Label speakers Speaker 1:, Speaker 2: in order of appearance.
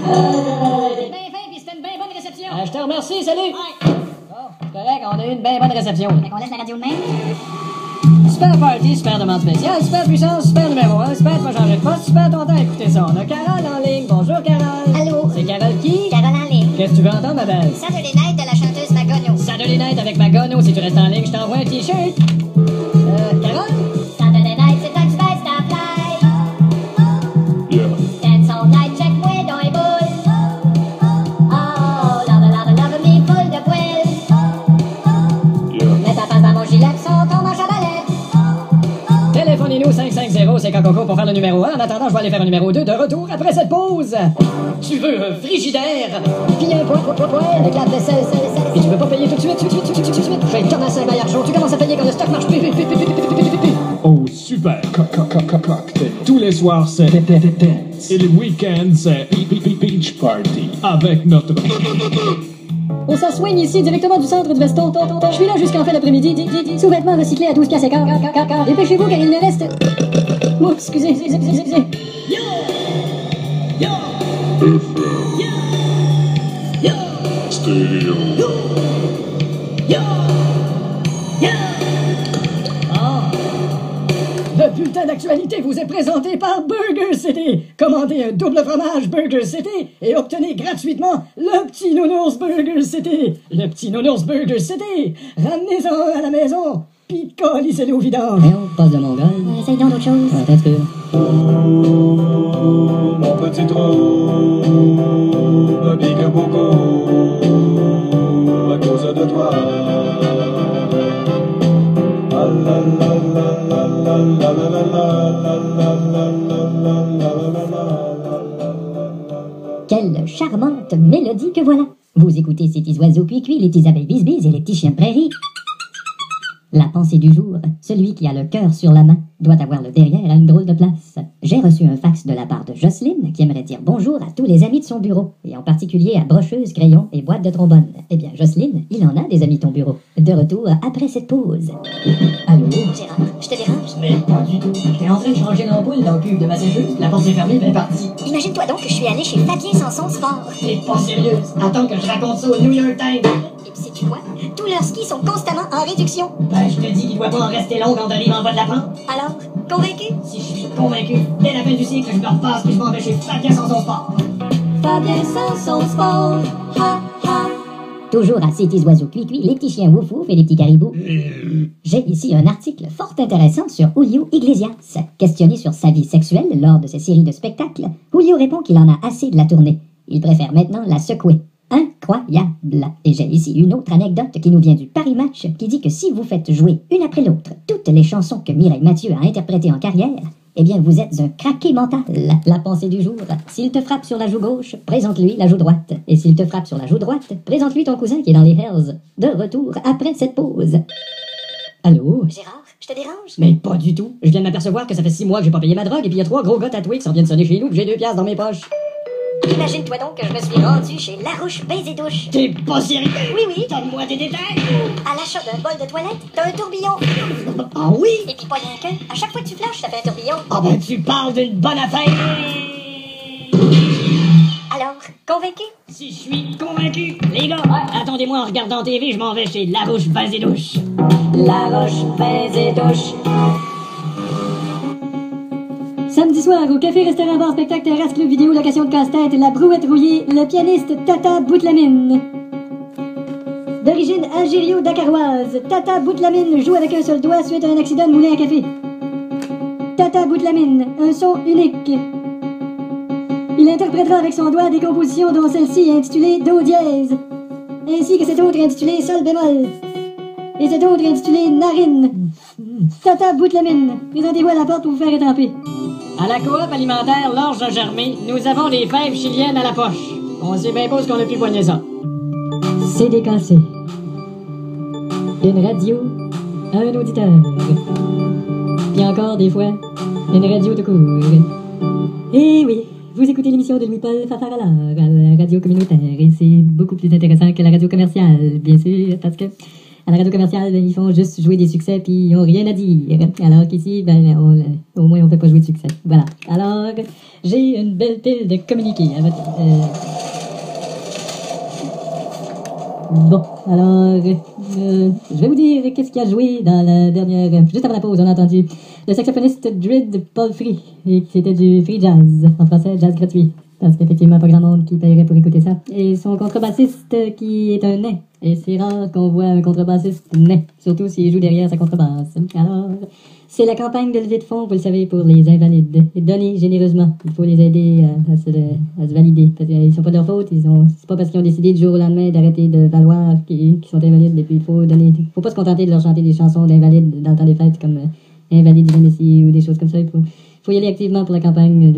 Speaker 1: T'es bien fin pis c'était une bien bonne réception.
Speaker 2: Je te remercie, salut!
Speaker 1: Ouais.
Speaker 2: Bon, c'est correct, on a eu une bien bonne réception.
Speaker 1: Fait qu'on laisse la radio de même.
Speaker 2: Super party, super demande spéciale, super puissance, super numéro 1, super tu vas changer de poste, super ton temps à écouter ça. On a Carole en ligne. Bonjour Carole.
Speaker 1: Allô?
Speaker 2: C'est Carole qui?
Speaker 1: Carole en ligne.
Speaker 2: Qu'est-ce que tu veux entendre, ma belle?
Speaker 1: Saturday Night de la chanteuse Magono.
Speaker 2: Saturday Night avec Magono, si tu restes en ligne, je t'envoie un t-shirt. Carole?
Speaker 1: Saturday Night, c'est temps que tu baisses ta fly.
Speaker 3: Yeah.
Speaker 1: Dance all night, check-moi dans les boules. Oh, love me full de poils.
Speaker 3: Yeah.
Speaker 1: Mets ta face dans mon gilet, son ton manche à balai.
Speaker 2: Téléphonez-nous 550, c'est Coco pour faire le numéro 1. En attendant, je vais aller faire un numéro 2 de retour après cette pause. Tu veux un frigidaire?
Speaker 1: Puis un poil avec la vaisselle.
Speaker 2: Et tu veux pas payer tout de suite? Chez Thomas Maillard Show, tu commences à payer quand le stock marche plus.
Speaker 3: Oh, super. Cocktail. Tous les soirs, c'est dance. Et les week-ends, c'est beach party. Avec notre...
Speaker 4: On s'en soigne ici directement du centre du veston. Je suis là jusqu'en fin d'après-midi. Sous-vêtements recyclés à 12 piastres et quart. Dépêchez-vous car il ne reste... Oh, excusez.
Speaker 3: Stéréo.
Speaker 2: Le bulletin d'actualité vous est présenté par Burger City. Commandez un double fromage Burger City et obtenez gratuitement le petit nounours Burger City. Le petit nounours Burger City. Ramenez-en à la maison, pis collissez-le au vidange.
Speaker 4: Et on passe de Mongol.
Speaker 1: Essaye donc d'autres choses.
Speaker 4: Peut-être que...
Speaker 5: Mon petit trou me pique beaucoup à cause de toi. Ah la la la la la la la la la la.
Speaker 4: Quelle charmante mélodie que voilà. Vous écoutez ces petits oiseaux cuits-cuits, les petits abeilles bis-bis et les petits chiens de prairie. La pensée du jour, celui qui a le cœur sur la main doit avoir le derrière à une drôle de place. J'ai reçu un fax de la part de Jocelyne qui aimerait dire bonjour à tous les amis de son bureau, et en particulier à brocheuse, crayon et boîte de trombone. Eh bien, Jocelyne, il en a des amis ton bureau. De retour après cette pause. Allô?
Speaker 1: Gérard, je te dérange?
Speaker 2: Mais pas du tout. J'étais en train de changer l'ampoule dans le cube de ma sécheuse. La porte est fermée, ben partie.
Speaker 1: Imagine-toi donc que je suis allée chez Fabien Sanson Sport.
Speaker 2: T'es pas sérieuse. Attends que je raconte ça au New York Times.
Speaker 1: Et puis sais-tu quoi? Tous leurs skis sont constamment en réduction.
Speaker 2: Ben, je te dis qu'il doit pas en rester long quand on arrive en bas de la pente.
Speaker 1: Alors, convaincu?
Speaker 2: Si je suis convaincu, dès la fin du cycle, je me repasse puis je m'en vais chez Fabien Sanson Sport.
Speaker 4: Fabien Sanson Sport. Ha, ha. Toujours à ces petits oiseaux cuits-cuits, les petits chiens wouf-wouf et les petits caribous. J'ai ici un article fort intéressant sur Julio Iglesias. Questionné sur sa vie sexuelle lors de ses séries de spectacles, Julio répond qu'il en a assez de la tournée. Il préfère maintenant la secouer. Incroyable! Et j'ai ici une autre anecdote qui nous vient du Paris Match qui dit que si vous faites jouer une après l'autre toutes les chansons que Mireille Mathieu a interprétées en carrière, eh bien vous êtes un craqué mental. La pensée du jour, s'il te frappe sur la joue gauche, présente-lui la joue droite. Et s'il te frappe sur la joue droite, présente-lui ton cousin qui est dans les Hells. De retour après cette pause. Allô?
Speaker 1: Gérard, je te dérange?
Speaker 2: Mais pas du tout. Je viens de m'apercevoir que ça fait 6 mois que j'ai pas payé ma drogue et puis il y a 3 gros gars tatoués qui s'en viennent sonner chez nous puis j'ai 2 piastres dans mes poches.
Speaker 1: Imagine-toi donc que je me suis rendue chez Larouche Baise et Douche.
Speaker 2: T'es pas sérieux?
Speaker 1: Oui.
Speaker 2: Donne-moi des détails.
Speaker 1: À l'achat d'un bol de toilette, t'as un tourbillon.
Speaker 2: Ah oui?
Speaker 1: Et puis pas rien qu'un. À chaque fois que tu flashes, ça fait un tourbillon.
Speaker 2: Ah ben tu parles d'une bonne affaire.
Speaker 1: Alors, convaincu?
Speaker 2: Si je suis convaincu, les gars, attendez-moi en regardant TV, je m'en vais chez Larouche Baise et Douche.
Speaker 4: Larouche Baise et Douche. Samedi soir, au café, restaurant, bar, spectacle, terrasse, club vidéo, location de casse-tête, la brouette rouillée, le pianiste Tata Boutlamine. D'origine algério-dakaroise, Tata Boutlamine joue avec un seul doigt suite à un accident de moulin à café. Tata Boutlamine, un son unique. Il interprétera avec son doigt des compositions dont celle-ci est intitulée Do dièse, ainsi que cette autre intitulée Sol bémol, et cette autre intitulée Narine. Tata Boutlamine, présentez-vous à la porte pour vous faire étamper.
Speaker 2: À la coop alimentaire L'Orge de Germay, nous avons des fèves chiliennes à la poche. On sait bien pas ce qu'on a pu poigner ça.
Speaker 4: C'est décassé. Une radio, un auditeur. Puis encore des fois, une radio de court. Eh oui, vous écoutez l'émission de Louis-Paul Fafarala à la radio communautaire et c'est beaucoup plus intéressant que la radio commerciale, bien sûr, parce que À la radio commerciale, ils font juste jouer des succès puis ils ont rien à dire. Alors qu'ici, au moins on fait pas jouer de succès. Voilà. Alors, j'ai une belle pile de communiqués à votre... Bon, alors, je vais vous dire qu'est-ce qui a joué dans la dernière... Juste avant la pause, on a entendu le saxophoniste Drid Paul Free, et c'était du free jazz, en français, jazz gratuit, parce qu'effectivement, pas grand monde qui paierait pour écouter ça. Et son contrebassiste qui est un nain, et c'est rare qu'on voit un contrebassiste nain, surtout s'il joue derrière sa contrebasse. Alors, c'est la campagne de levée de fonds, vous le savez, pour les invalides. Et donnez généreusement. Il faut les aider à se valider. Parce qu'ils sont pas de leur faute. C'est pas parce qu'ils ont décidé du jour au lendemain d'arrêter de valoir qu'ils sont invalides. Et puis il faut donner. Faut pas se contenter de leur chanter des chansons d'invalides dans le temps des fêtes comme Invalide du Messie ou des choses comme ça. Il faut y aller activement pour la campagne.